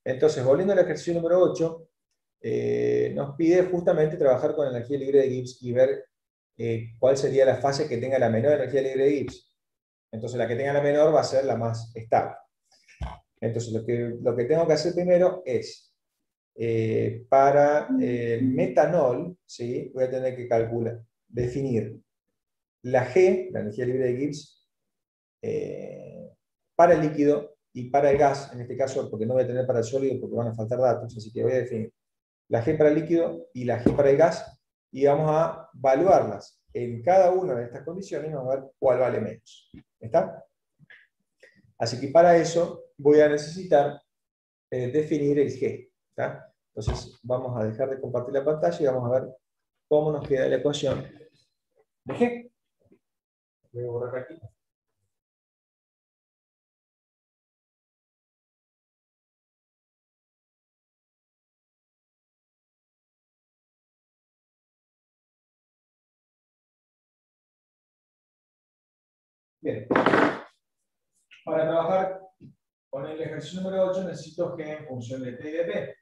Entonces, volviendo al ejercicio número 8, nos pide justamente trabajar con energía libre de Gibbs y ver cuál sería la fase que tenga la menor energía libre de Gibbs. Entonces, la que tenga la menor va a ser la más estable. Entonces, lo que tengo que hacer primero es, para metanol, ¿sí? Voy a tener que calcular, definir la G, la energía libre de Gibbs, para el líquido y para el gas, en este caso, porque no voy a tener para el sólido porque van a faltar datos, así que voy a definir la G para el líquido y la G para el gas, y vamos a evaluarlas en cada una de estas condiciones y vamos a ver cuál vale menos. ¿Está? Así que para eso voy a necesitar definir el G. ¿Está? Entonces vamos a dejar de compartir la pantalla y vamos a ver cómo nos queda la ecuación de G. Voy a borrar aquí. Bien. Para trabajar con el ejercicio número 8 necesito G en función de T y de P.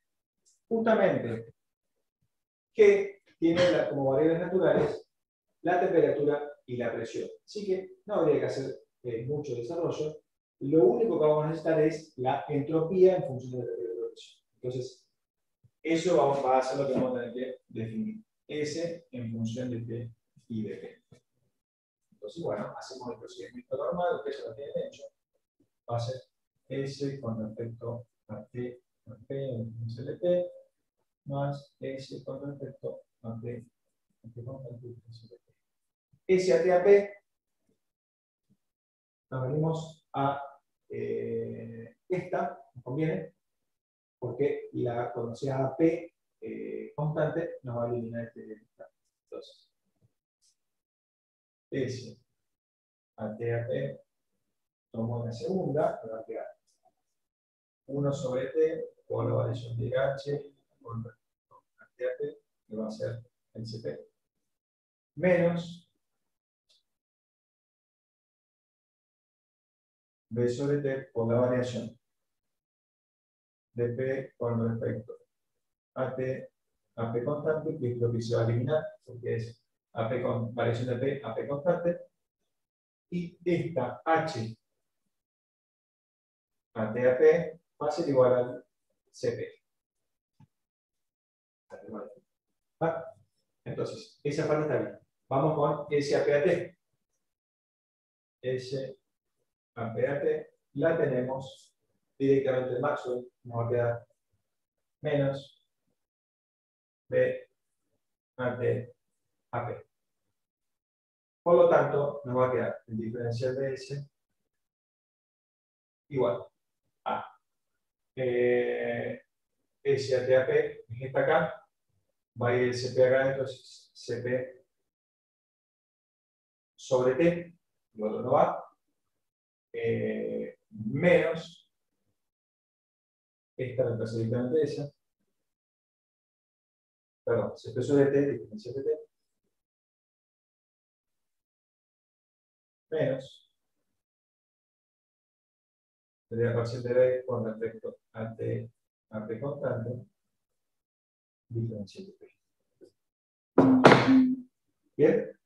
Justamente, G tiene como variables naturales la temperatura y la presión. Así que no habría que hacer mucho desarrollo. Lo único que vamos a necesitar es la entropía en función de la temperatura y la presión. Entonces, eso va a ser lo que vamos a tener que definir. S en función de T y de P. Entonces, bueno, hacemos el procedimiento normal, ustedes ya lo tienen hecho. Va a ser S con respecto a T, a P en función de P, más S con respecto a T, con respecto a P. S a T a P, nos venimos a esta, nos conviene, porque la conocida P constante nos va a eliminar este. Entonces, S a T a P, tomo una segunda, me va a quedar 1 sobre T por la variación de H con respecto a T a P, que va a ser el CP, menos B sobre T por la variación de P con respecto a T, a P constante, que es lo que se va a eliminar, porque es AP con variación de P a P constante, y esta H a T a P va a ser igual al CP. ¿Va? Entonces, esa parte está bien. Vamos con S a P a T. S a P a T la tenemos directamente en Maxwell, nos va a quedar menos B a T a P. Por lo tanto, nos va a quedar el diferencial de S igual a S a T a P, es esta acá, va a ir el CP acá, entonces CP sobre T, el otro no va, menos esta reemplaza directamente esa, perdón, CP sobre T, diferencial de T, menos la parcial de B con respecto a T a P constante, diferencial de P. Bien.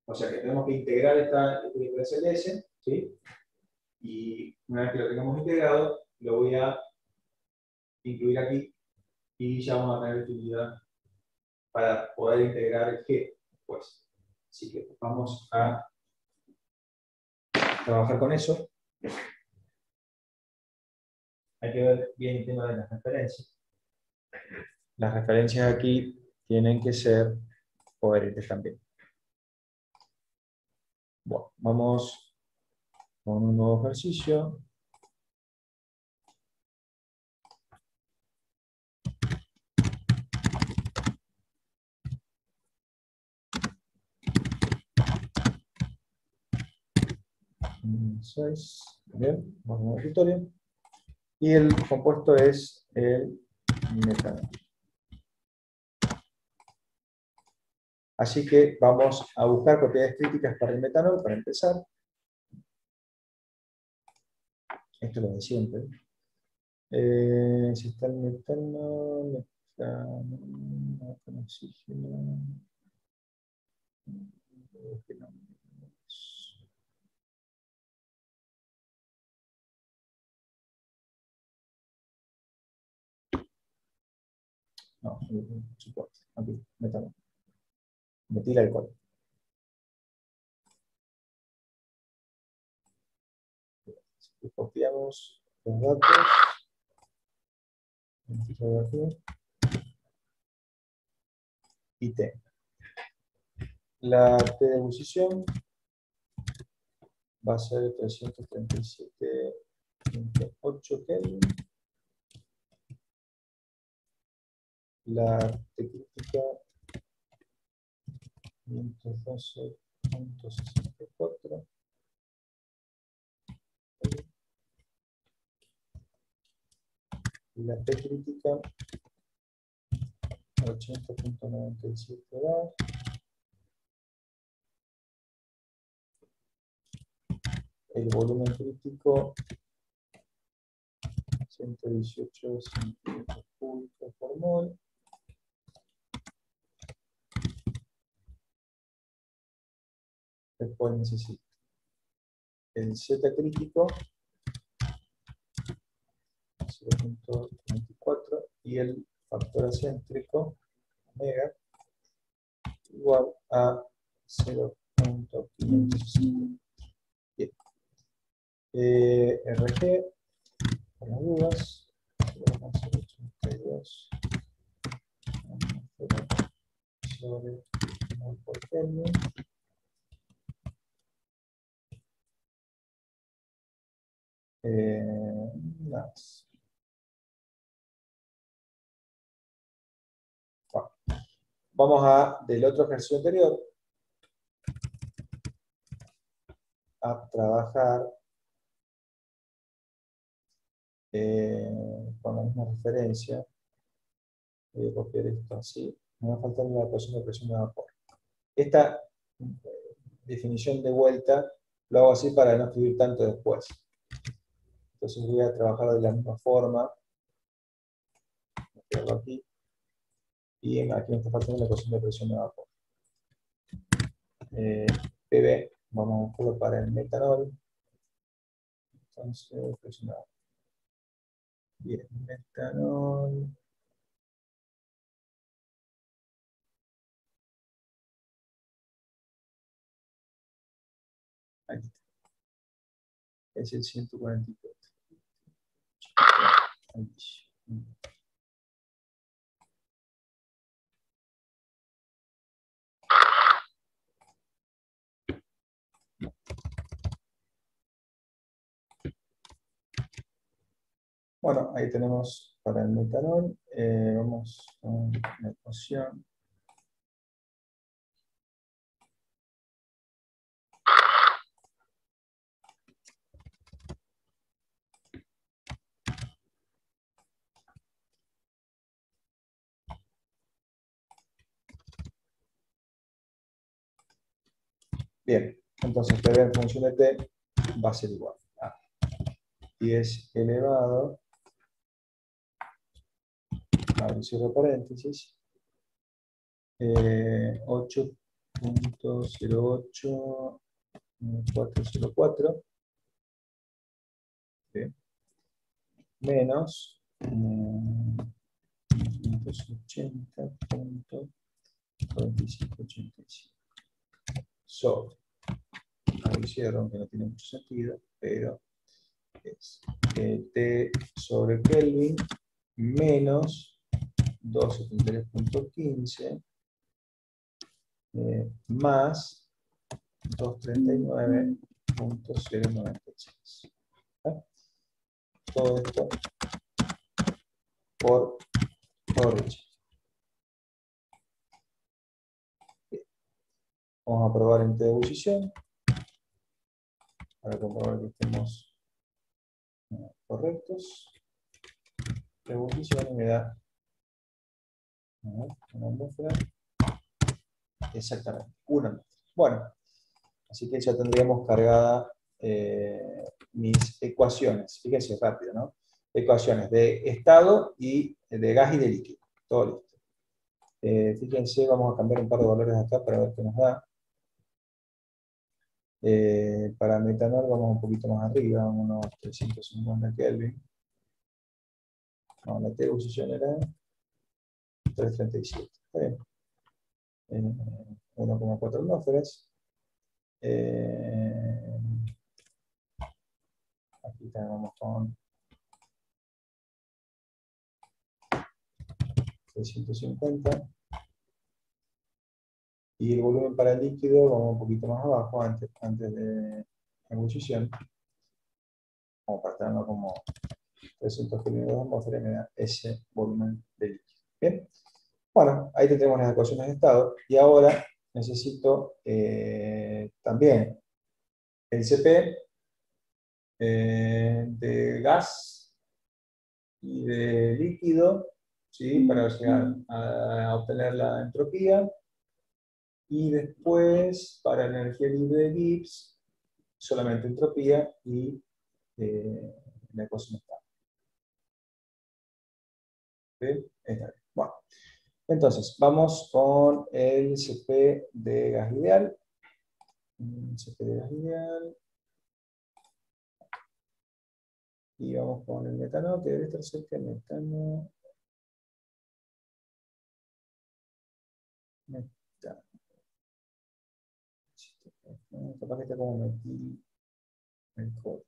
O sea que tenemos que integrar esta diferencial de S, ¿sí? Y una vez que lo tengamos integrado, lo voy a incluir aquí y ya vamos a tener utilidad para poder integrar el G después. Así que vamos a trabajar con eso. Hay que ver bien el tema de las referencias. Las referencias aquí tienen que ser coherentes también. Bueno, vamos con un nuevo ejercicio. Bien, vamos al escritorio. Y el compuesto es el metanol. Así que vamos a buscar propiedades críticas para el metanol para empezar. Esto es lo de siempre. Si está el metano, con oxígeno. No, soporte. Aquí, metano. Metil alcohol. Y copiamos los datos. Y T. La T de ebullición va a ser 337.8 Kelvin. La T crítica 512.64. La P crítica 80.97 bar. El volumen crítico 118 centímetros cúbicos por mol. Después necesito el Z crítico 0.24 y el factor acéntrico omega igual a 0.560. Bien. RG, por las dudas, 0.082 sobre mol por Kelvin. Nada más. Bueno, vamos del otro ejercicio anterior, a trabajar con la misma referencia. Voy a copiar esto así. Me va a faltar la ecuación de presión de vapor. Esta definición de vuelta lo hago así para no escribir tanto después. Entonces voy a trabajar de la misma forma. Voy a quedarlo aquí. Y aquí me está faltando la ecuación de presión de vapor. PB, vamos a buscarlo para el metanol. Entonces, presión de vapor. Bien, metanol. Ahí está. Es el 144. Ahí. Bueno, ahí tenemos para el metanol. Vamos a la ecuación. Bien, entonces PV en función de T va a ser igual a 10 elevado, abro y cierro paréntesis, 8.08404, menos 580.4585 sobre, abro y cierro, aunque no tiene mucho sentido, pero es T sobre Kelvin menos 273.15 más 239.096. Todo esto por Ricci. Vamos a probar en T de ebullición para comprobar que estemos correctos. La ebullición me da una atmósfera. Exactamente, una atmósfera. Bueno, así que ya tendríamos cargada mis ecuaciones. Fíjense rápido, ¿no? Ecuaciones de estado y de gas y de líquido. Todo listo. Fíjense, vamos a cambiar un par de valores acá para ver qué nos da. Para metanol vamos un poquito más arriba, unos 350 Kelvin. No, la T-posición era 337. Está bien. 1,4 atmósferas. Aquí tenemos con 350. Y el volumen para el líquido vamos un poquito más abajo, antes de la ebullición. Como para tenerlo como 300 Kelvin de atmósfera, me da ese volumen de líquido. Bien. Bueno, ahí tenemos las ecuaciones de estado. Y ahora necesito también el CP de gas y de líquido, ¿sí? Para llegar a obtener la entropía. Y después, para la energía libre de Gibbs, solamente entropía y la ecuación está. ¿Sí? Está bien. Bueno, entonces, vamos con el CP de gas ideal. CP de gas ideal. Y vamos con el metano, que debe estar cerca del metano. Metano. Capaz que está como metil alcohol.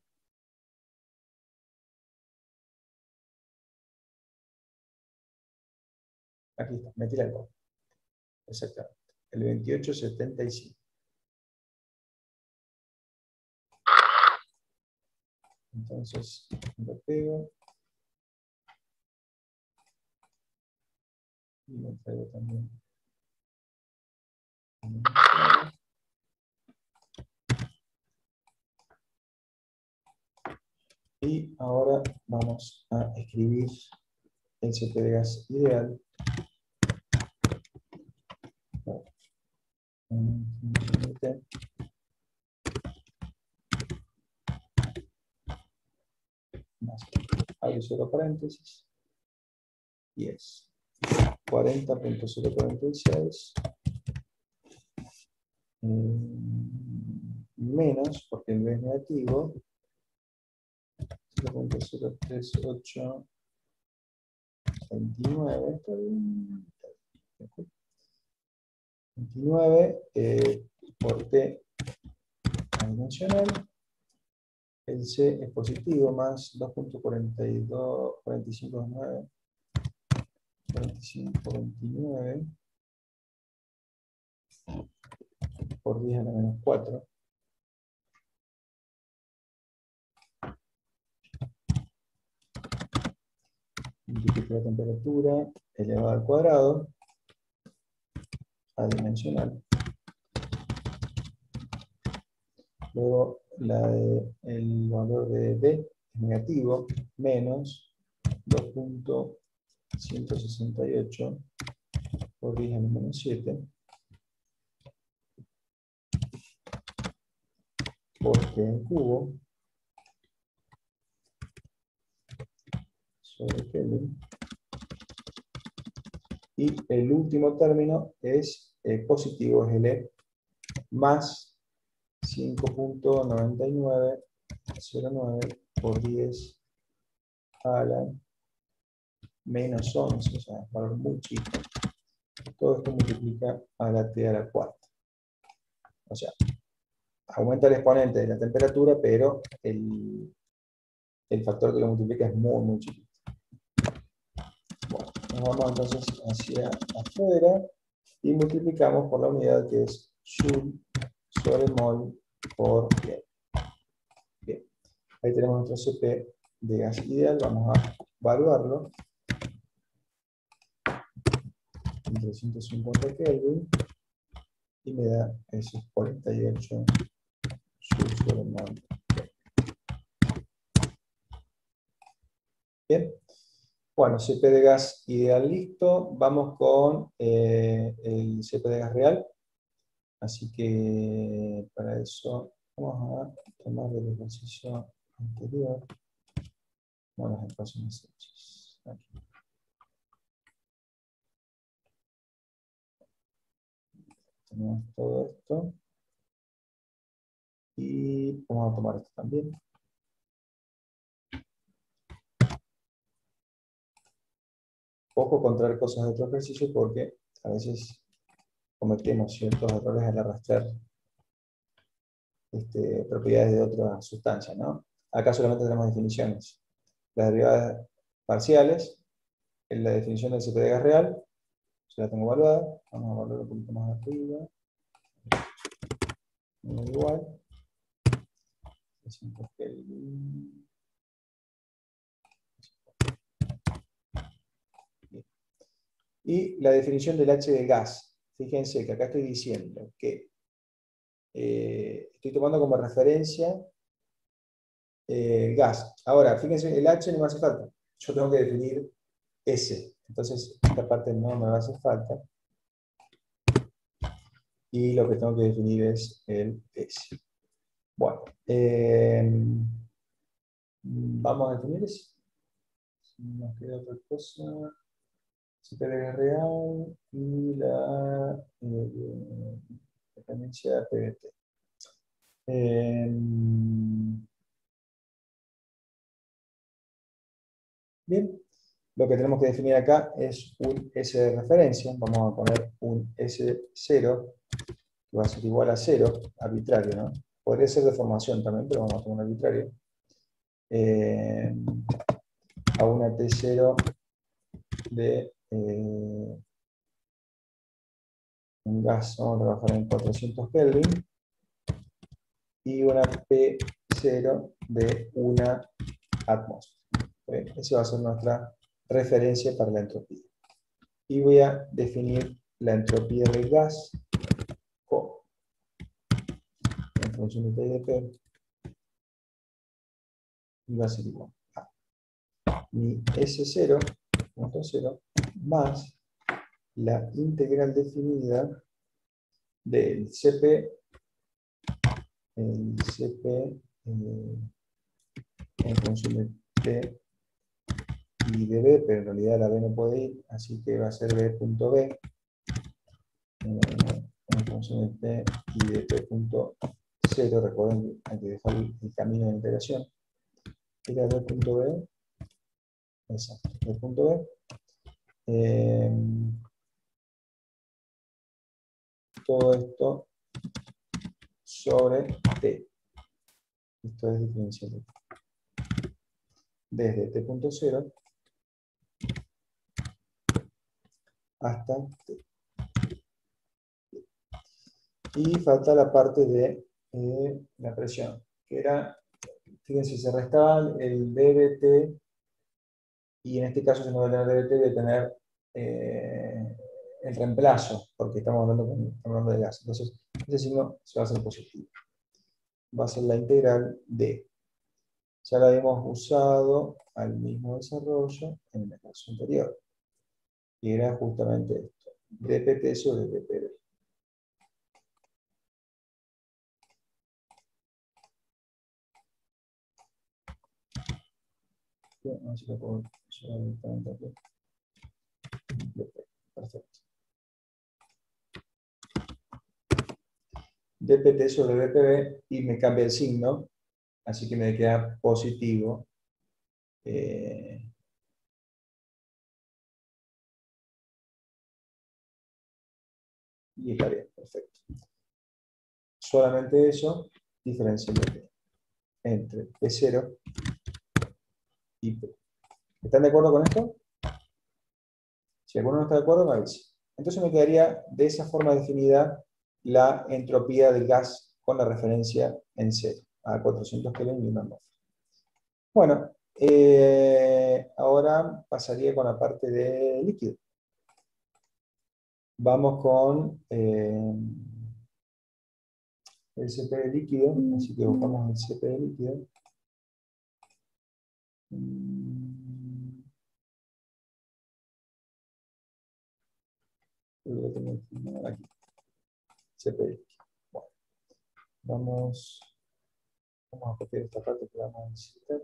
Aquí está, metil alcohol. Exactamente. El 2875. Entonces, lo pego. Y lo traigo también. Y ahora vamos a escribir el CP de gas ideal. Más hay 0 paréntesis. Y es 40.046 menos, porque en vez negativo, 0.038 29, 29 por T adimensional. El C es positivo, más 2.42, 4529, 4529 por 10 a la menos 4. Multiplica la temperatura elevada al cuadrado, adimensional. Luego el valor de D es negativo, menos 2.168 por 10 a la menos 7. Por T en cubo sobre Kelvin. Y el último término es positivo, es el E, más 5.9909 por 10 a la menos 11, o sea, es valor muy chico. Todo esto multiplica a la T a la cuarta. O sea, aumenta el exponente de la temperatura, pero el factor que lo multiplica es muy, muy chiquito. Bueno, nos vamos entonces hacia afuera y multiplicamos por la unidad que es Joule sobre mol por Kelvin. Bien, ahí tenemos nuestro CP de gas ideal, vamos a evaluarlo. 350 Kelvin y me da esos 48 joules sobre mol. Bien. Bueno, CP de gas ideal listo. Vamos con el CP de gas real. Así que para eso vamos a tomar el ejercicio anterior. No las ecuaciones hechas. Aquí. Tenemos todo esto. Y vamos a tomar esto también. Ojo con traer cosas de otro ejercicio porque a veces cometemos ciertos errores al arrastrar propiedades de otras sustancias, ¿no? Acá solamente tenemos definiciones. Las derivadas parciales, en la definición del CP de gas real, ya la tengo evaluada. Vamos a evaluar un poquito más arriba. Igual. Y la definición del H de gas. Fíjense que acá estoy diciendo que estoy tomando como referencia gas. Ahora, fíjense, el H no me hace falta. Yo tengo que definir S. Entonces, esta parte no me va a hacer falta. Y lo que tengo que definir es el S. Bueno, vamos a definir S. Nos queda otra cosa. CP de gas real y la dependencia de PVT. Bien, lo que tenemos que definir acá es un S de referencia. Vamos a poner un S0, que va a ser igual a 0, arbitrario, ¿no? Podría ser de formación también, pero vamos a poner arbitrario. A una T0 de un gas, vamos a trabajar en 400 Kelvin, y una P0 de una atmósfera. Esa va a ser nuestra referencia para la entropía. Y voy a definir la entropía del gas como, en función de T y de P, y va a ser igual a mi S0, punto 0, más la integral definida del CP, el CP en función de T y de B, pero en realidad la B no puede ir, así que va a ser B.B en función de T y de P.0. Recuerden que hay que dejar el camino de integración. Era B.B, exacto, B.B. Todo esto sobre T. Esto es diferencial desde T.0 hasta T. Y falta la parte de la presión, que era, fíjense, se restaba el dBT, y en este caso se nos va a tener dBT de tener el reemplazo, porque estamos hablando de gas. Entonces, ese signo se va a hacer positivo. Va a ser la integral de, ya la habíamos usado al mismo desarrollo en el caso anterior, y era justamente esto, dpt sobre dpd. A ver si lo puedo llevar directamente aquí. Perfecto. dpt sobre dpb, y me cambia el signo, así que me queda positivo. Y está bien, perfecto. Solamente eso, diferencia entre P0 y P. ¿Están de acuerdo con esto? Si alguno no está de acuerdo, me avisa. Entonces me quedaría de esa forma definida la entropía del gas con la referencia en 0, a 400 Kelvin y una atmósfera. Bueno, ahora pasaría con la parte de líquido. Vamos con el CP de líquido, así que buscamos el CP de líquido. Lo tengo aquí. CP de líquido. Bueno, vamos Vamos a copiar esta parte que vamos a necesitar.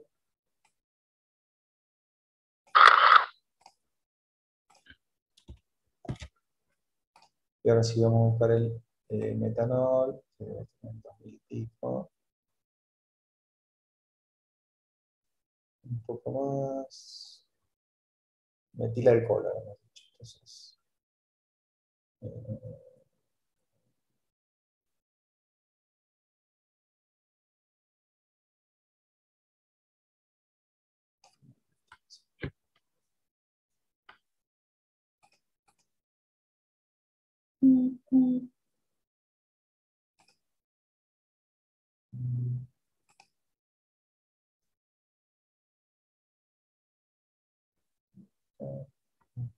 Y ahora sí vamos a buscar el metanol, que debe tener 2000 y pico. Un poco más. Metilalcohol, ahora hemos dicho. Entonces, eh,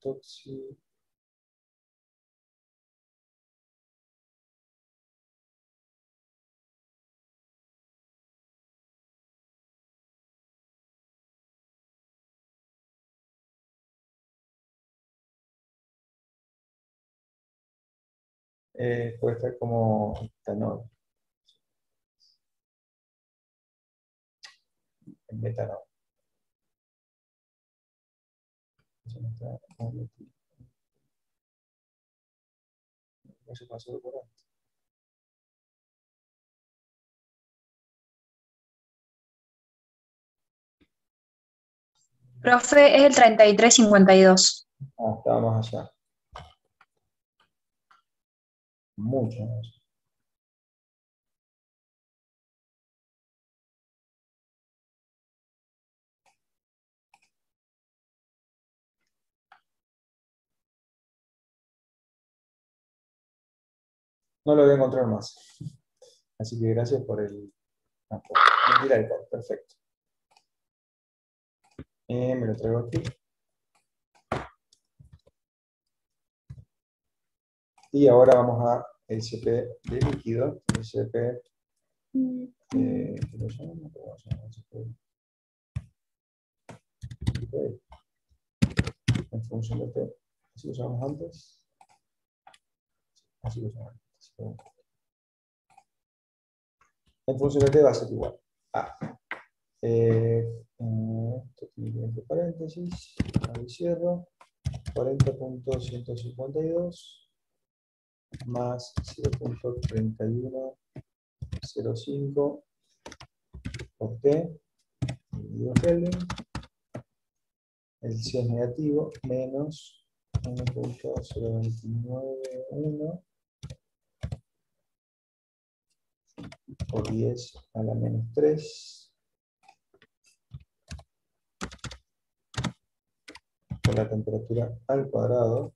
Toxi. Puede estar como etanol, en metanol. Eso no está muy metido. Eso pasó por ahí. Profe, es el 3352. Ah, estaba más allá. Mucho más. No lo voy a encontrar más. Así que gracias por el apoyo. Mentira el code, perfecto. Me lo traigo aquí. Y ahora vamos a el CP de líquido. El CP. ¿Qué lo llaman? ¿Cómo se llama el CP? En función de T. ¿Así lo llamamos antes? Así lo llamamos antes. En función de T va a ser igual. Esto tiene entre paréntesis. Ahí cierro. 40.152 más 0.3105 por T, dividido Kelvin. El C es negativo, menos 1.0291 por 10 a la menos 3 por la temperatura al cuadrado,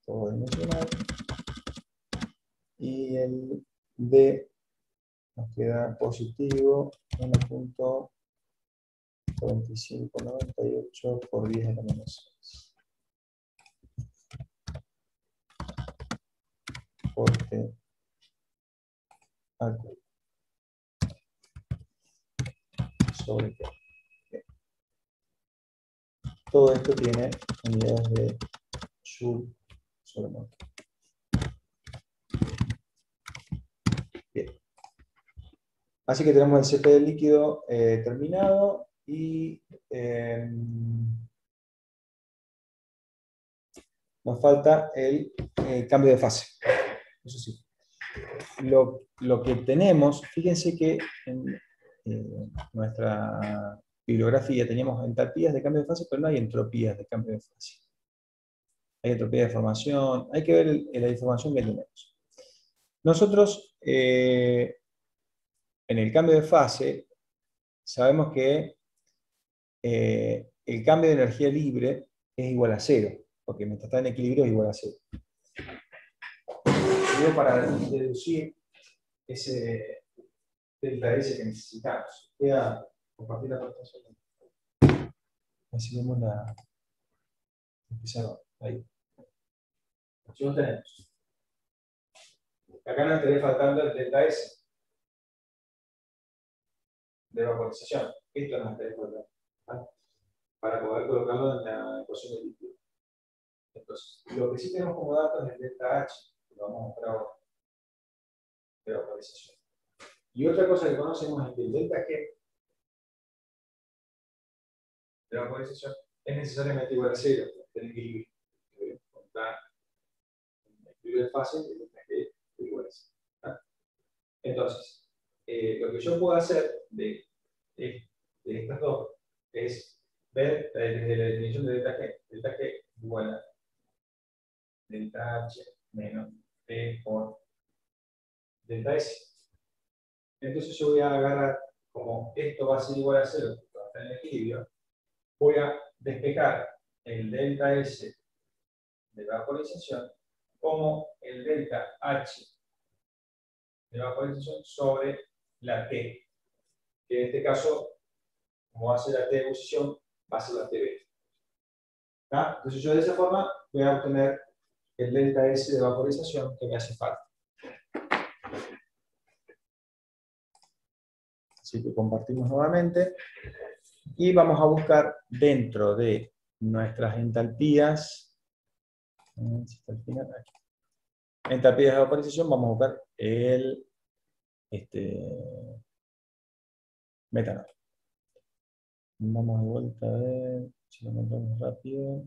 todo dimensional. Y el D nos queda positivo 1.4598 por 10 a la menos 6. Por T al cubo. Sobre T. Todo esto tiene unidades de Joule sobre mol. Bien. Así que tenemos el CP del líquido terminado y nos falta el cambio de fase. Eso sí. Lo que tenemos, fíjense que en nuestra bibliografía teníamos entalpías de cambio de fase, pero no hay entropías de cambio de fase. Hay entropía de formación, hay que ver la información que tenemos. Nosotros, en el cambio de fase, sabemos que el cambio de energía libre es igual a 0, porque mientras está en equilibrio es igual a 0. Luego, para deducir ese delta S que necesitamos, voy a compartir la pantalla. Así vemos la... Empezaron ahí. Aquí lo tenemos. Acá nos estaría faltando el delta S de vaporización. Esto nos estaría faltando, ¿vale? Para poder colocarlo en la ecuación del líquido. Entonces, lo que sí tenemos como datos es el delta H, que lo vamos a mostrar ahora. de vaporización. Y otra cosa que conocemos es que el delta G de vaporización es necesariamente igual a 0, el equilibrio. Está el equilibrio de fase y el delta G es igual a 0. Entonces, lo que yo puedo hacer de estas dos es ver desde la definición de delta G igual a delta H menos P por delta S. Entonces yo voy a agarrar, como esto va a ser igual a 0, porque va a estar en equilibrio, voy a despejar el delta S de vaporización como el delta H de vaporización sobre la T, que en este caso, como va a ser la T de ebullición, va a ser la TB. Entonces yo de esa forma voy a obtener el delta S de vaporización que me hace falta. Así que compartimos nuevamente y vamos a buscar dentro de nuestras entalpías, entalpías de vaporización, vamos a buscar el metanol. Vamos de vuelta a ver si lo encontramos rápido.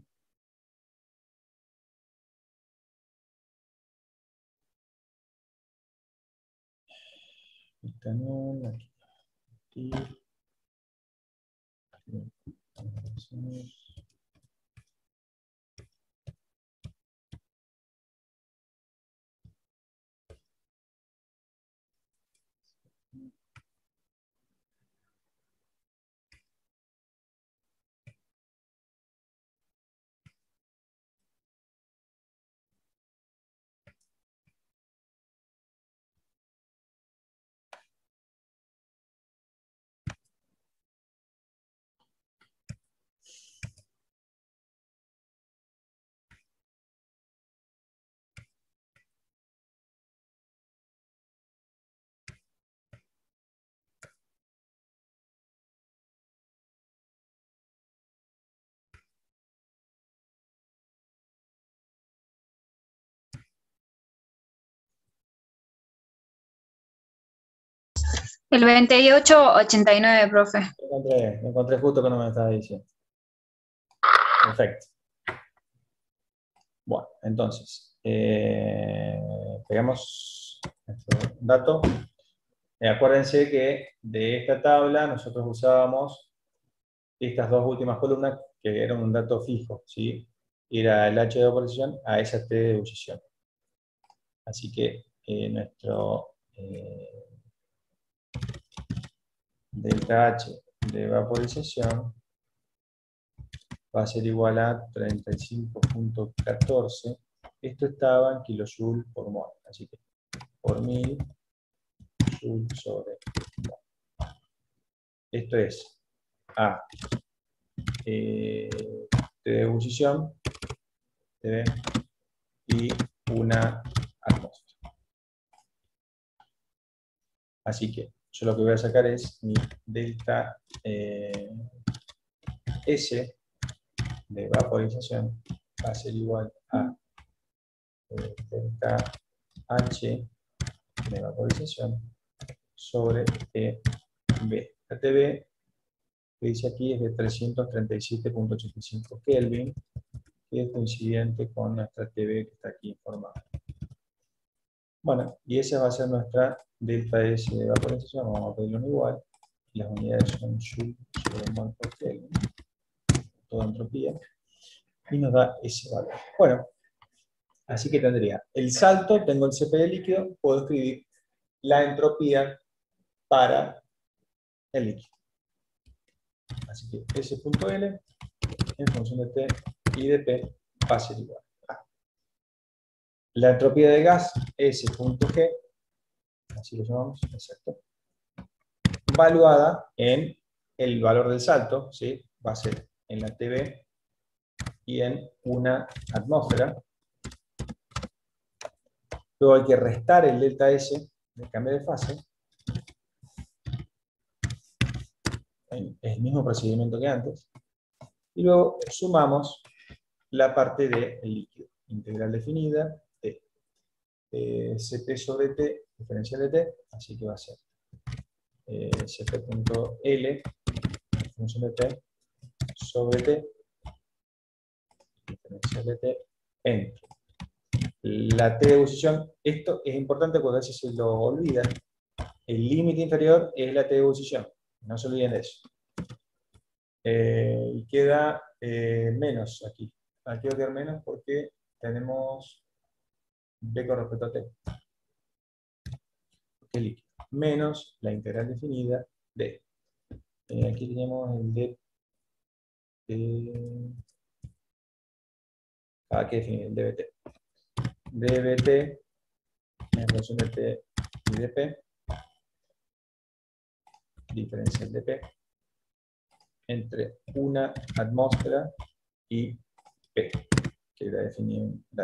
Metanol, aquí. El 2889, profe. Lo encontré justo cuando me estaba diciendo. Perfecto. Bueno, entonces, pegamos nuestro dato. Acuérdense que de esta tabla nosotros usábamos estas dos últimas columnas que eran un dato fijo, ¿sí? Era el H de vaporización a esa T de ebullición. Así que nuestro delta H de vaporización va a ser igual a 35.14. Esto estaba en kilojoule por mol, así que por 1000 joule sobre mol. Esto es A de ebullición y una atmósfera. Así que yo lo que voy a sacar es mi delta S de vaporización va a ser igual a delta H de vaporización sobre TB. La TB que dice aquí es de 337.85 Kelvin, que es coincidente con nuestra TB que está aquí informada. Bueno, y esa va a ser nuestra delta S de vaporización, vamos a pedirlo igual, las unidades son joule sobre mol por Kelvin, toda entropía, y nos da ese valor. Bueno, así que tendría el salto, tengo el CP de líquido, puedo escribir la entropía para el líquido. Así que S.L en función de T y de P va a ser igual a la entropía de gas, S.G, así lo llamamos, exacto, valuada en el valor del salto, ¿sí? Va a ser en la TB y en una atmósfera. Luego hay que restar el delta S del cambio de fase. El mismo procedimiento que antes. Y luego sumamos la parte del líquido. Integral definida, T Cp sobre T, diferencial de T, así que va a ser Cp.L, función de T, sobre T, diferencial de T, entre la T de ebullición. Esto es importante porque a veces se lo olvidan. El límite inferior es la T de ebullición, no se olviden de eso. Y queda menos aquí. Aquí va a quedar menos porque tenemos B con respecto a T. El líquido. Menos la integral definida de. Aquí tenemos el D. Aquí definir el dBT. dBT en función de T y de P. Diferencial de P entre una atmósfera y P, que la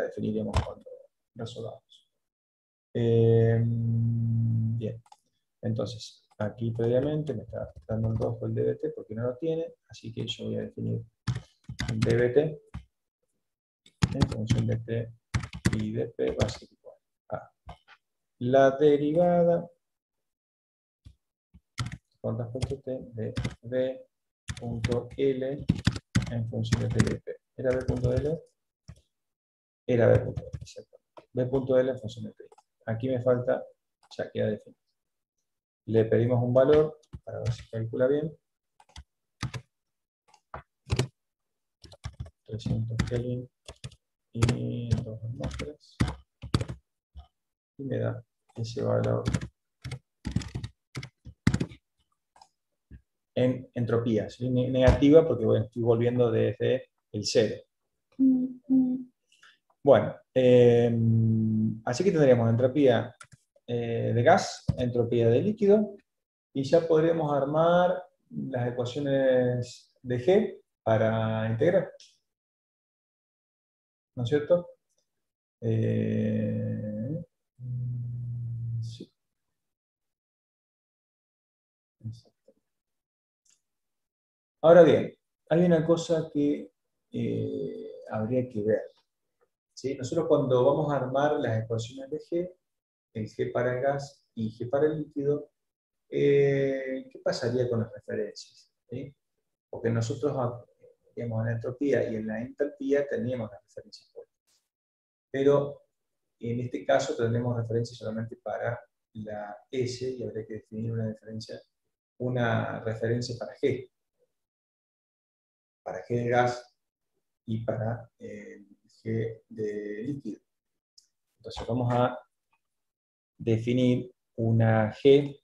definiremos cuando resolvamos. Bien, entonces, aquí previamente me está dando un rojo el dBT porque no lo tiene, así que yo voy a definir el dBT en función de T y de P va a ser igual a la derivada con respecto a T de B.L en función de T y de P. ¿Era B.L? Era B.L, exacto. B.L en función de T. Aquí me falta, ya queda definido. Le pedimos un valor para ver si calcula bien. 300 Kelvin y 2 atmósferas. Y me da ese valor en entropía. ¿Sí? Negativa porque bueno, estoy volviendo desde el 0. Bueno, así que tendríamos entropía de gas, entropía de líquido, y ya podremos armar las ecuaciones de G para integrar. ¿No es cierto? Sí. Exacto. Ahora bien, hay una cosa que habría que ver. ¿Sí? Nosotros cuando vamos a armar las ecuaciones de G, el G para el gas y G para el líquido, ¿qué pasaría con las referencias? ¿Sí? Porque nosotros, digamos, en la entropía y en la entalpía teníamos las referencias puestas. Pero en este caso tendremos referencias solamente para la S y habría que definir una referencia para G. Para G de gas y para G de líquido. Entonces vamos a definir una G.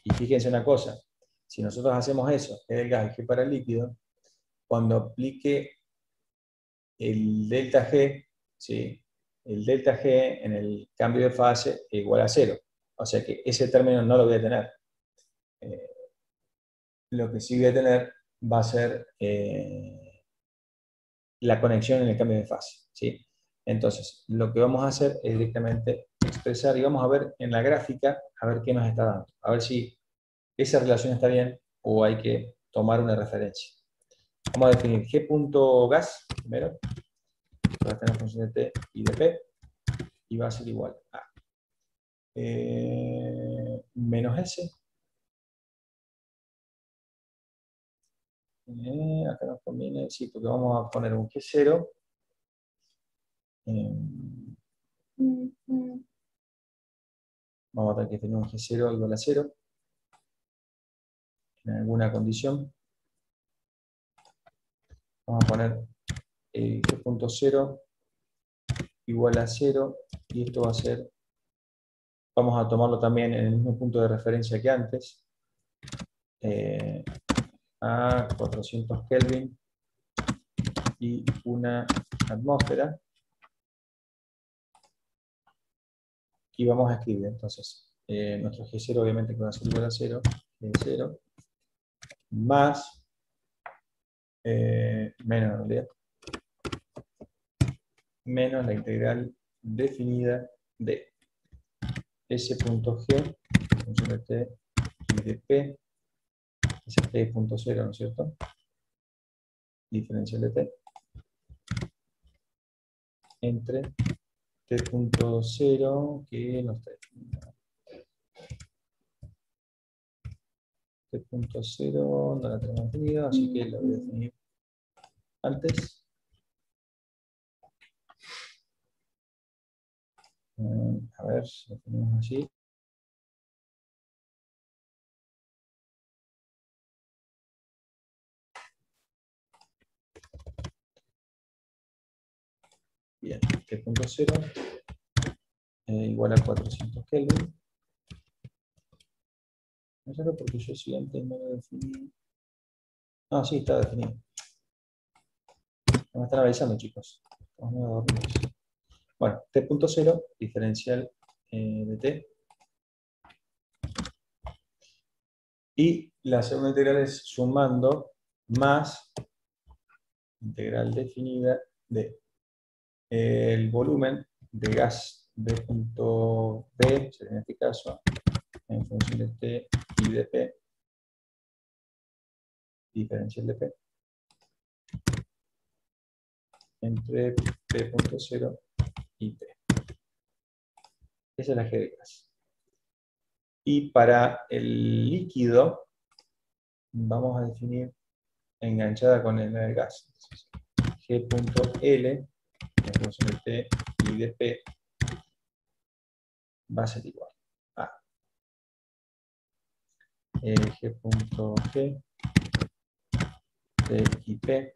Y fíjense una cosa, si nosotros hacemos eso, G del gas y G para el líquido, cuando aplique el delta G, ¿sí? El delta G en el cambio de fase es igual a 0. O sea que ese término no lo voy a tener. Lo que sí voy a tener va a ser la conexión en el cambio de fase. ¿Sí? Entonces, lo que vamos a hacer es directamente expresar, y vamos a ver en la gráfica, a ver qué nos está dando. A ver si esa relación está bien o hay que tomar una referencia. Vamos a definir G.gas primero. Va a tener función de T y de P. Y va a ser igual a menos S. Acá nos conviene, sí, porque vamos a poner un G0. Vamos a tener que tener un G0 igual a 0. En alguna condición. Vamos a poner G.0 igual a 0. Y esto va a ser, vamos a tomarlo también en el mismo punto de referencia que antes. A 400 Kelvin y una atmósfera. Y vamos a escribir entonces nuestro G0 obviamente que va a ser igual a 0, G0, más, menos en realidad, menos la integral definida de S.G, función de T y de P, es T.0, ¿no es cierto? Diferencial de T. entre T.0, que no está definido. T.0 no la tenemos definida, así que lo voy a definir antes. A ver si lo tenemos así. Bien, T.0 igual a 400 Kelvin. No sé porque yo sí antes no lo definí. Ah, sí, está definido. Me están avisando, chicos. Estamos medio dormidos. Bueno, T.0, diferencial de T. Y la segunda integral es sumando más integral definida de el volumen de gas B.P, sería en este caso, en función de T y de P, diferencial de P, entre P.0 y T. Esa es la G de gas. Y para el líquido, vamos a definir enganchada con el gas. G.L, en función de T y de P, va a ser igual a G.G, T y P.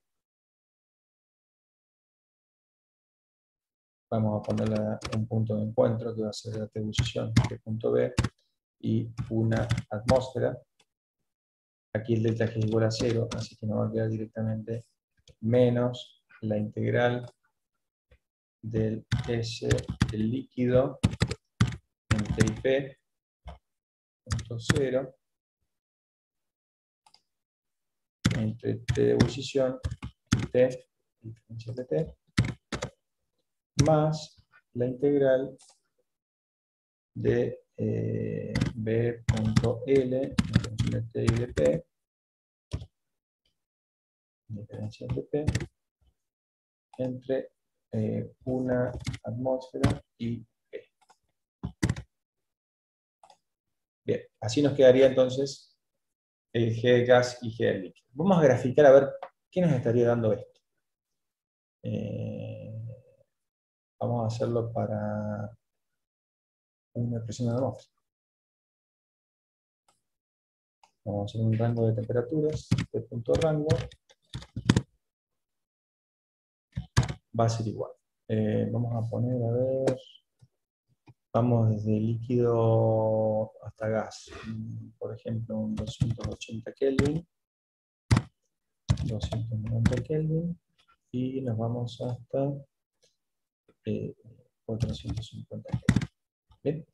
Vamos a ponerle un punto de encuentro que va a ser la ebullición, G.B, y una atmósfera. Aquí el delta G es igual a 0, así que nos va a quedar directamente menos la integral del S del líquido en T y P, punto 0, entre T de ebullición y T, diferencial de T, más la integral de B.L en función de T y de P, diferencial de P, entre una atmósfera y P. Bien, así nos quedaría entonces el G de gas y G de líquido. Vamos a graficar a ver qué nos estaría dando esto. Vamos a hacerlo para una presión de atmósfera. Vamos a hacer un rango de temperaturas, de punto rango, va a ser igual. Vamos a poner, a ver, vamos desde líquido hasta gas. Por ejemplo, un 280 Kelvin, 290 Kelvin, y nos vamos hasta 450 Kelvin. ¿Bien?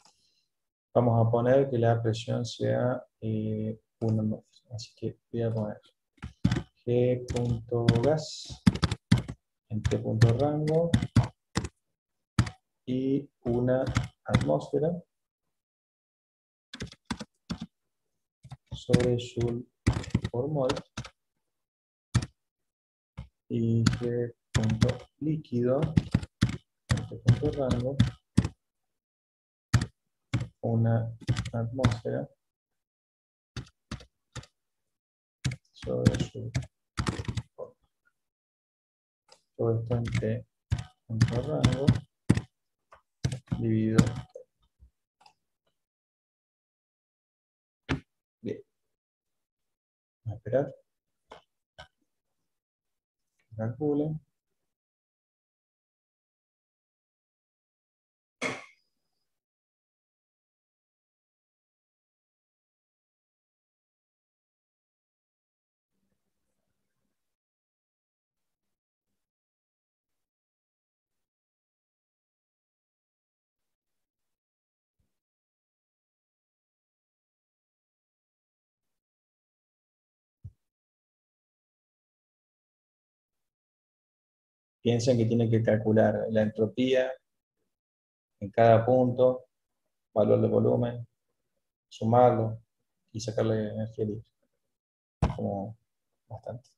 Vamos a poner que la presión sea 1 atmósfera. Así que voy a poner G.gas en T.rango y una atmósfera sobre Joule por mol y G.líquido en T.rango, una atmósfera sobre Joule por mol. Todo esto en T.rango dividido. Bien. Vamos a esperar. Calcule. Piensen que tienen que calcular la entropía en cada punto, valor de volumen, sumarlo y sacarle energía libre. Como bastante.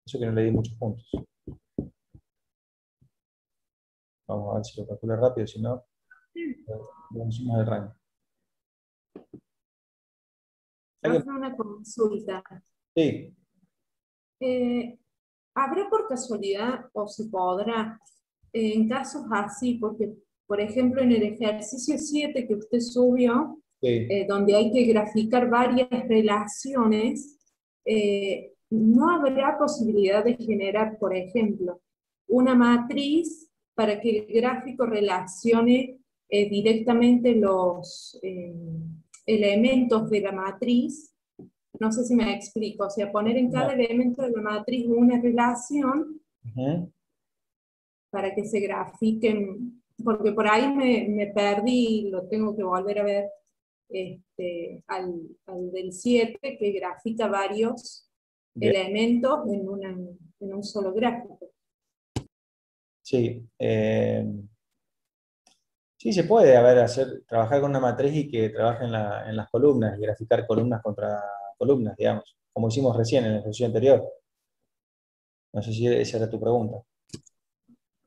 Eso que no le di muchos puntos. Vamos a ver si lo calculo rápido, si no, vencimos el rango. ¿Alguien? Profe, una consulta. Sí, ¿Habrá por casualidad o se podrá, en casos así, porque, por ejemplo, en el ejercicio 7 que usted subió, sí. donde hay que graficar varias relaciones, no habrá posibilidad de generar, por ejemplo, una matriz para que el gráfico relacione directamente los elementos de la matriz? No sé si me explico, o sea, poner en cada No. elemento de la matriz una relación Ujú. para que se grafiquen, porque por ahí me perdí y lo tengo que volver a ver, al del 7 que grafica varios Bien. elementos en un solo gráfico. Sí. Sí, se puede, trabajar con una matriz y que trabaje en las columnas y graficar columnas contra columnas, digamos, como hicimos recién en el ejercicio anterior. No sé si esa era tu pregunta.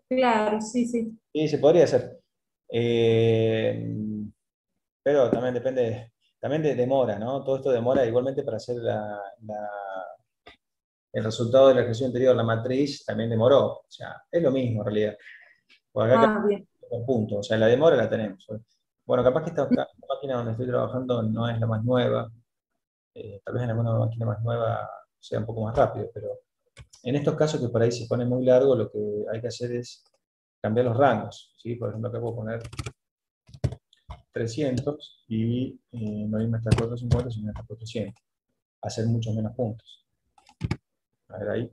Claro, sí, sí. Sí, se podría hacer. Eh, pero también también demora, ¿no? Todo esto demora igualmente para hacer el resultado del ejercicio anterior, la matriz, también demoró. O sea, es lo mismo en realidad. Porque acá Ah, bien. un punto, o sea, la demora la tenemos. Bueno, capaz que esta máquina donde estoy trabajando no es la más nueva, tal vez en alguna máquina más nueva sea un poco más rápido, pero en estos casos que por ahí se pone muy largo, lo que hay que hacer es cambiar los rangos, ¿sí? Por ejemplo, acá puedo poner 300 y no irme hasta 450, sino hasta 400, hacer muchos menos puntos. A ver ahí.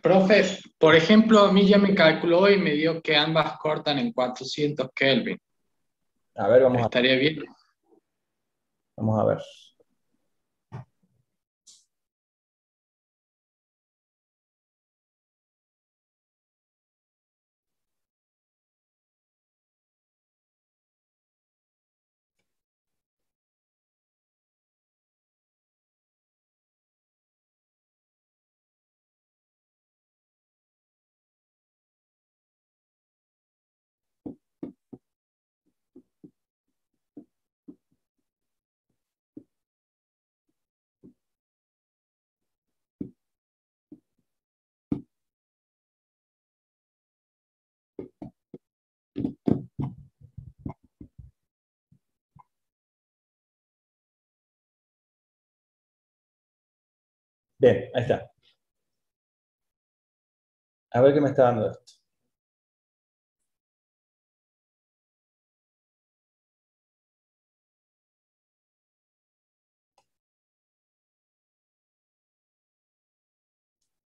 Profe, por ejemplo, a mí ya me calculó y me dio que ambas cortan en 400 Kelvin. A ver, ¿Estaría bien? vamos a ver. Bien, ahí está. A ver qué me está dando esto.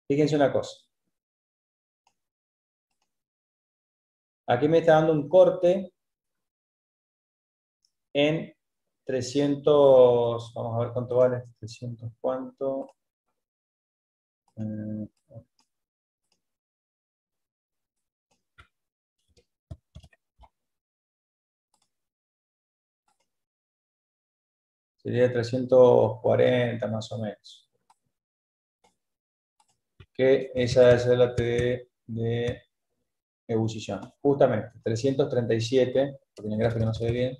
Fíjense una cosa. Aquí me está dando un corte en 300, vamos a ver cuánto vale, 300 cuánto. Eh, Sería 340 más o menos. Que esa es la T de ebullición. Justamente, 337, porque en el gráfico no se ve bien,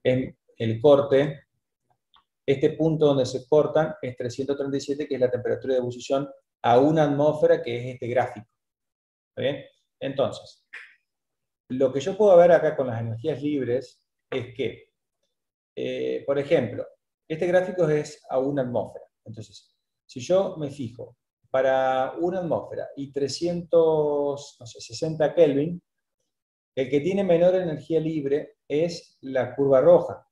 en el corte, este punto donde se cortan es 337, que es la temperatura de ebullición a una atmósfera, que es este gráfico. ¿Está bien? Entonces, lo que yo puedo ver acá con las energías libres es que, por ejemplo, este gráfico es a una atmósfera. Entonces, si yo me fijo para una atmósfera y 360 Kelvin, el que tiene menor energía libre es la curva roja.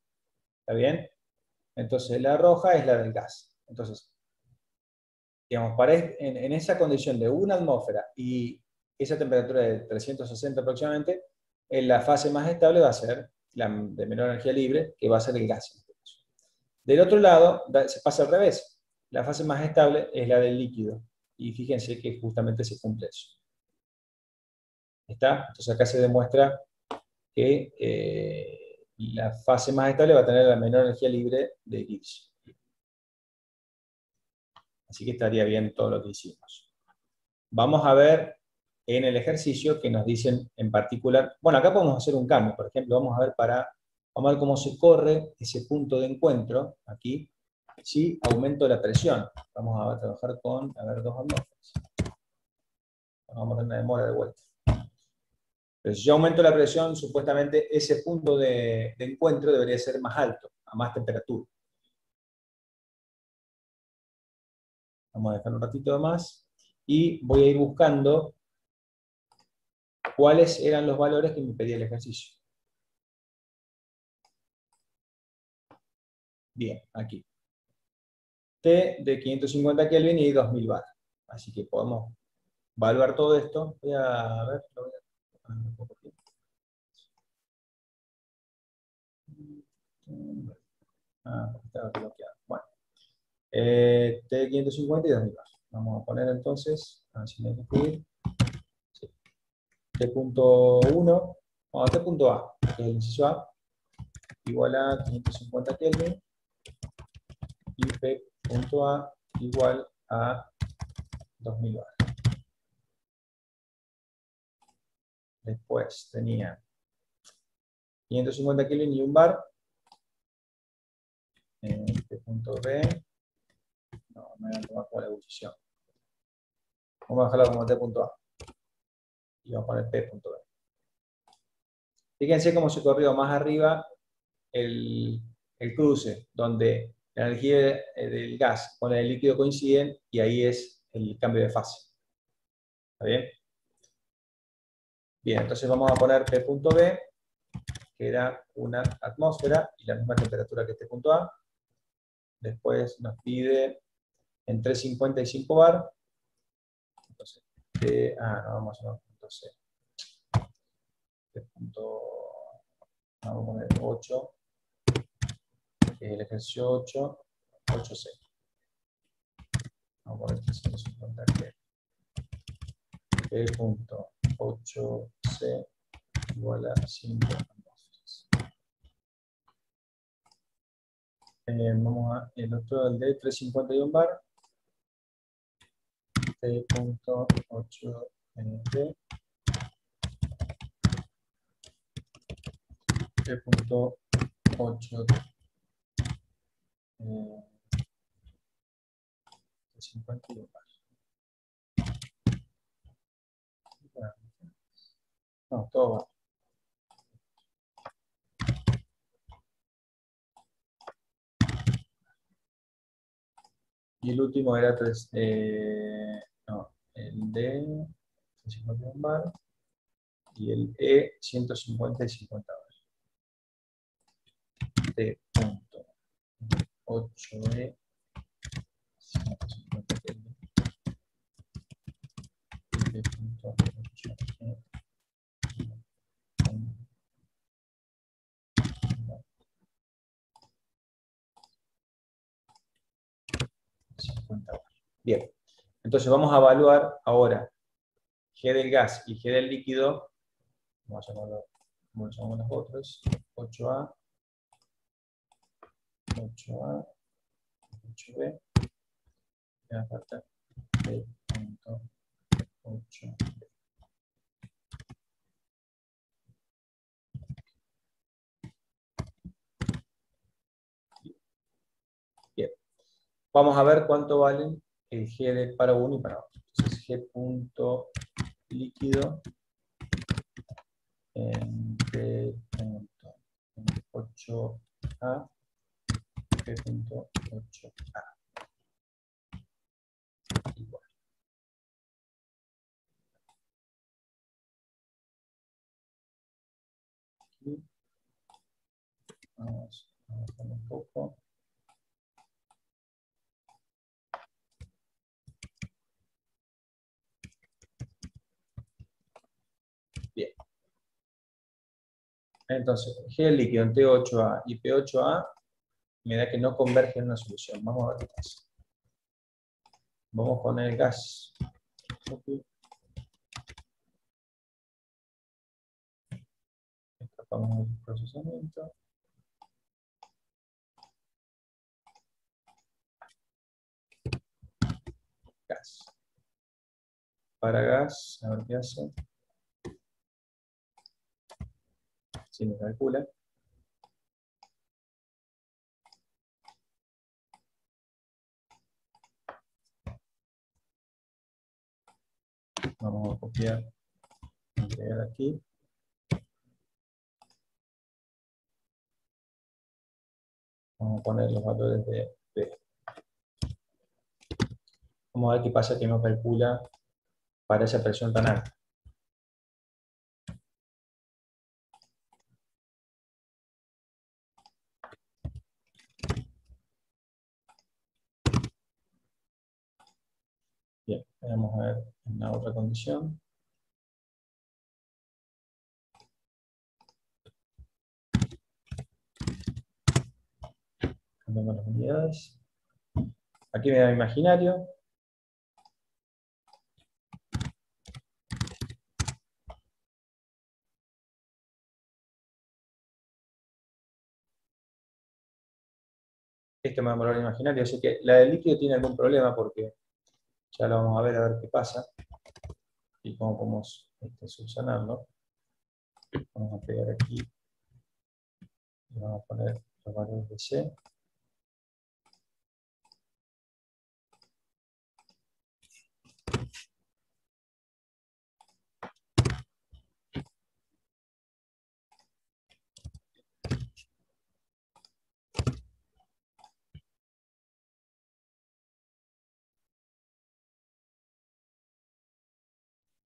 ¿Está bien? Entonces, la roja es la del gas. Entonces, digamos, en esa condición de una atmósfera y esa temperatura de 360 aproximadamente, en la fase más estable va a ser la de menor energía libre, que va a ser el gas. En este caso. Del otro lado, se pasa al revés. La fase más estable es la del líquido. Y fíjense que justamente se cumple eso. ¿Está? Entonces acá se demuestra que la fase más estable va a tener la menor energía libre de Gibbs. Así que estaría bien todo lo que hicimos. Vamos a ver en el ejercicio que nos dicen en particular, bueno, acá podemos hacer un cambio, por ejemplo, vamos a ver cómo se corre ese punto de encuentro, aquí, si aumento la presión. Vamos a trabajar con, 2 atmósferas. Vamos a tener una demora de vuelta. Pero si yo aumento la presión, supuestamente ese punto de encuentro debería ser más alto, a más temperatura. Vamos a dejar un ratito más, y voy a ir buscando cuáles eran los valores que me pedía el ejercicio. Bien, aquí. T de 550 Kelvin y 2000 bar. Así que podemos evaluar todo esto. Voy a ver, lo voy a poner un poco aquí. Estaba bloqueado. Bueno, T de 550 y 2000 bar. Vamos a poner entonces, a ver si me hay que escribir. Sí. T.1, vamos a T.A, que es el inciso A, igual a 550 Kelvin, y P.A igual a 2000 bar. Después tenía 550 Kelvin y 1 bar. Este punto B. No, me voy a tomar como la ebullición. Vamos a dejarlo como T.A. Y vamos a poner P.B. Fíjense cómo se corrió más arriba el cruce, donde la energía del gas con el líquido coinciden, y ahí es el cambio de fase. ¿Está bien? Bien, entonces vamos a poner P.B, que era una atmósfera, y la misma temperatura que T.A. Después nos pide entre 50 y 5 bar. Entonces, no, vamos a poner punto C. Vamos a poner 8, que es el ejercicio 8, 8C. Vamos a poner 350 que P.8C igual a 5 atmósferas. Vamos a el otro, el de 351 bar. T.8D. T.8D. 51 bar. No, todo va. Y el último era el D 151 bar y el E 150 y 50 bar. T.8E 150 Kelvin. T.8E 50 bar. Bien, entonces vamos a evaluar ahora G del gas y G del líquido. Vamos a llamarlo como lo llamamos nosotros, 8A, 8A, 8B, y aparte P.8B. Bien, vamos a ver cuánto valen el G para uno y para otro. Entonces G punto líquido en P.8A, P.8A. Igual. Aquí. Vamos a bajar un poco. Bien. Entonces, G líquido en T8A y P8A me da que no convergen en una solución. Vamos a ver qué pasa. Vamos con el gas. Vamos al procesamiento. Gas. Para gas, a ver qué hace. Si me calcula. Vamos a copiar, agregar aquí. Vamos a poner los valores de P. Vamos a ver qué pasa que no calcula para esa presión tan alta. Bien, vamos a ver en la otra condición. Cambiamos las unidades. Aquí me da imaginario. Esto me da un valor imaginario, así que la del líquido tiene algún problema porque ya lo vamos a ver qué pasa y cómo podemos subsanarlo. Vamos a pegar aquí y vamos a poner los valores de C.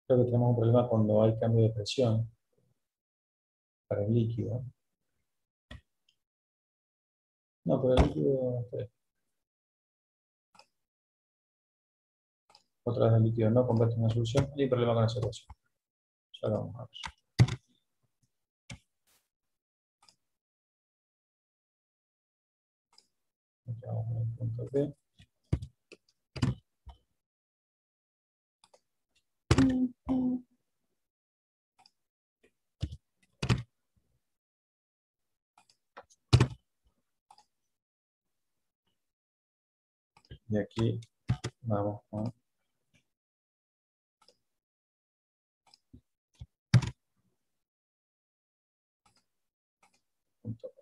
Creo que tenemos un problema cuando hay cambio de presión para el líquido. No, pero el líquido... Otra vez el líquido no convierte en una solución. Hay problema con esa ecuación. Ya lo vamos a ver. Aquí vamos a ver el punto B. Y aquí vamos con punto B.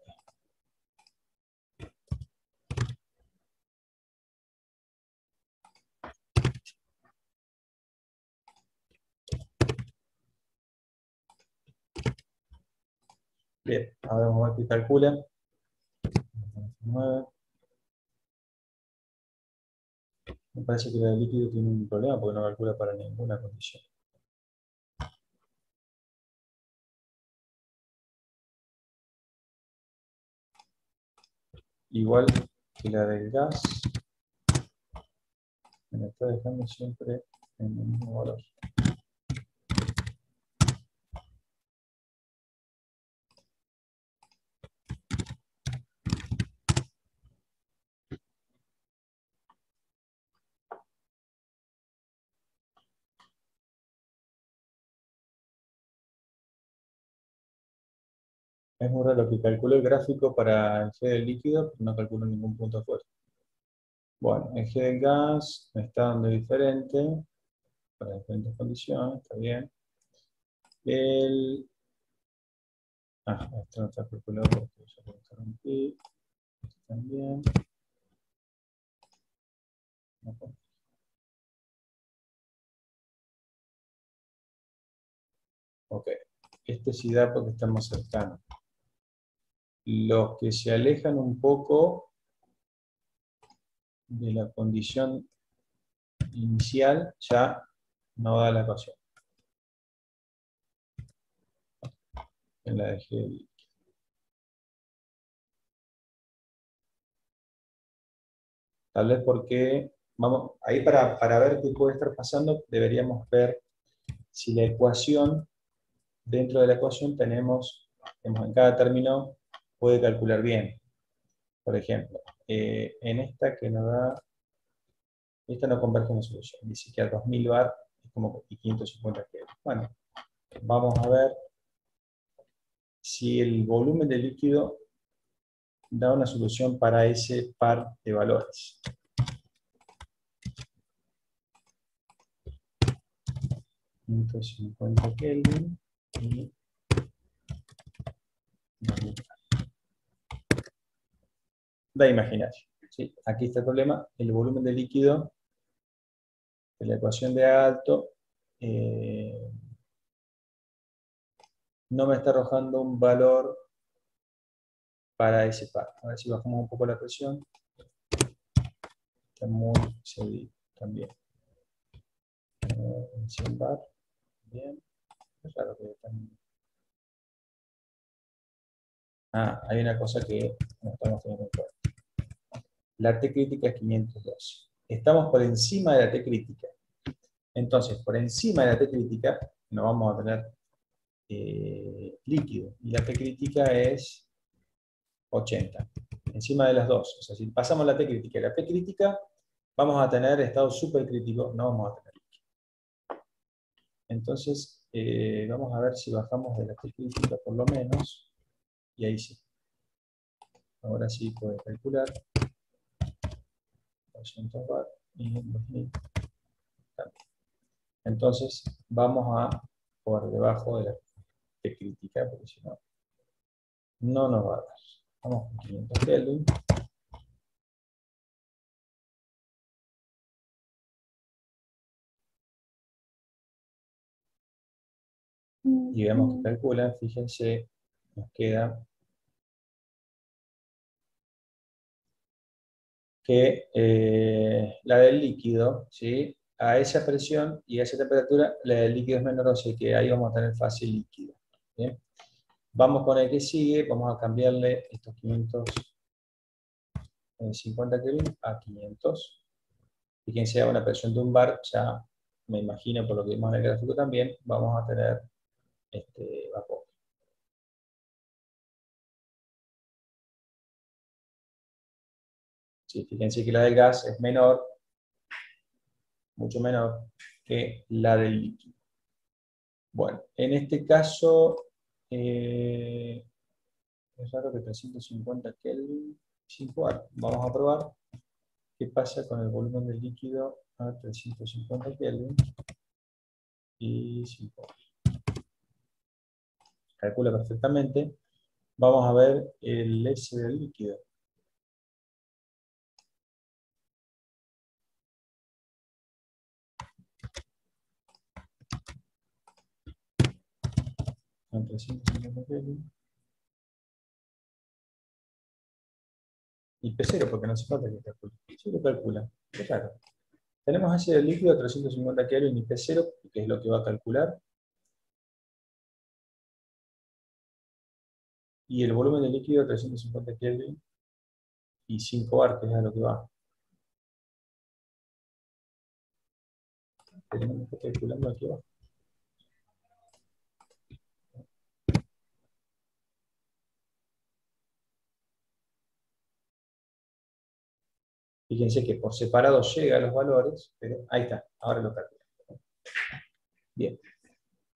Bien, ahora vamos a ver qué calcula. 9. Me parece que el líquido tiene un problema porque no calcula para ninguna condición. Igual que la del gas, me está dejando siempre en el mismo valor. Es muy raro que calculó el gráfico para el G del líquido, pero no calculó ningún punto afuera. Bueno, el G del gas me está dando diferente, para diferentes condiciones, está bien. Esto no está calculado porque ya lo interrumpí. Esto también. Ok, este sí da porque estamos cercanos. Los que se alejan un poco de la condición inicial ya no da la ecuación. En la dejé. Tal vez porque, vamos, ahí para ver qué puede estar pasando, deberíamos ver si la ecuación, dentro de la ecuación tenemos en cada término, puede calcular bien. Por ejemplo, en esta que nos da, esta no converge en una solución, dice que a 2000 bar es como 550 Kelvin. Bueno, vamos a ver si el volumen de líquido da una solución para ese par de valores. ...150 Kelvin y... da imaginario. ¿Sí? Aquí está el problema, el volumen de líquido de la ecuación de A alto no me está arrojando un valor para ese par. A ver si bajamos un poco la presión. Está muy seguido también. 100 bar. Bien. Es raro que están... hay una cosa que no estamos teniendo en cuenta. La T crítica es 512. Estamos por encima de la T crítica. Entonces, por encima de la T crítica, no vamos a tener líquido. Y la T crítica es 80. Encima de las dos. O sea, si pasamos la T crítica y la P crítica, vamos a tener estado supercrítico, no vamos a tener líquido. Entonces, vamos a ver si bajamos de la T crítica por lo menos. Y ahí sí. Ahora sí puede calcular. 200 bar y 2000. Entonces, vamos a por debajo de la T crítica, porque si no, no nos va a dar. Vamos con 500 Kelvin. Y vemos que calcula, fíjense, nos queda que la del líquido, ¿sí? A esa presión y a esa temperatura, la del líquido es menor, o sea que ahí vamos a tener fase líquido. ¿Bien? Vamos con el que sigue, vamos a cambiarle estos 550 Kelvin a 500. Fíjense, a una presión de un bar, ya me imagino por lo que vimos en el gráfico también, vamos a tener vapor. Sí, fíjense que la del gas es menor, mucho menor que la del líquido. Bueno, en este caso, es raro que 350 Kelvin, 5 bar. Vamos a probar qué pasa con el volumen del líquido a 350 Kelvin y 5 bar. Calcula perfectamente. Vamos a ver el S del líquido. A 350 Kelvin. Y P0, porque no hace falta que calcule. Sí lo calcula. Claro. Tenemos ese del líquido a 350 Kelvin y P0, que es lo que va a calcular. Y el volumen del líquido a 350 Kelvin y 5 bar, que es a lo que va. Tenemos que estar calculando aquí abajo. Fíjense que por separado llega a los valores, pero ahí está, ahora lo calculo. Bien.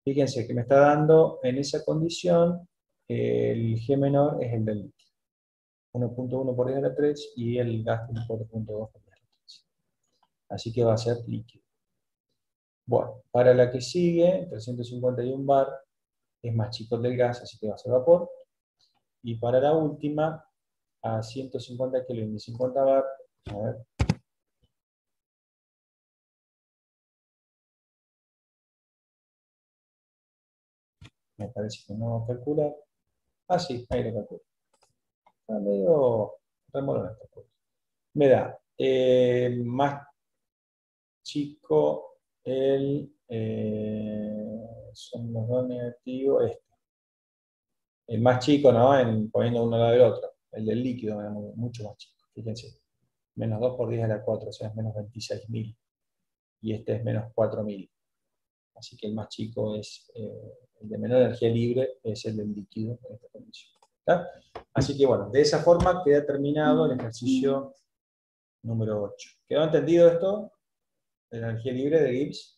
Fíjense que me está dando en esa condición el G menor es el del líquido. 1.1 por 10 a la 3 y el gas 4.2 por 10 a la 3. Así que va a ser líquido. Bueno, para la que sigue, 351 bar, es más chico el del gas, así que va a ser vapor. Y para la última, a 150 Kelvin y 50 bar, a ver. Me parece que no va a calcular. Ah, sí, ahí lo calculo. Está medio remolón esta cosa. Me da más chico el... son los dos negativos, el más chico, ¿no? Poniendo uno al lado del otro. El del líquido, mucho más chico. Fíjense. Menos 2 por 10 a la 4, o sea, es menos 26.000. Y este es menos 4.000. Así que el más chico es el de menor energía libre, es el del líquido en esta condición. ¿Está? Así que bueno, de esa forma queda terminado el ejercicio número 8. ¿Quedó entendido esto? De la energía libre de Gibbs.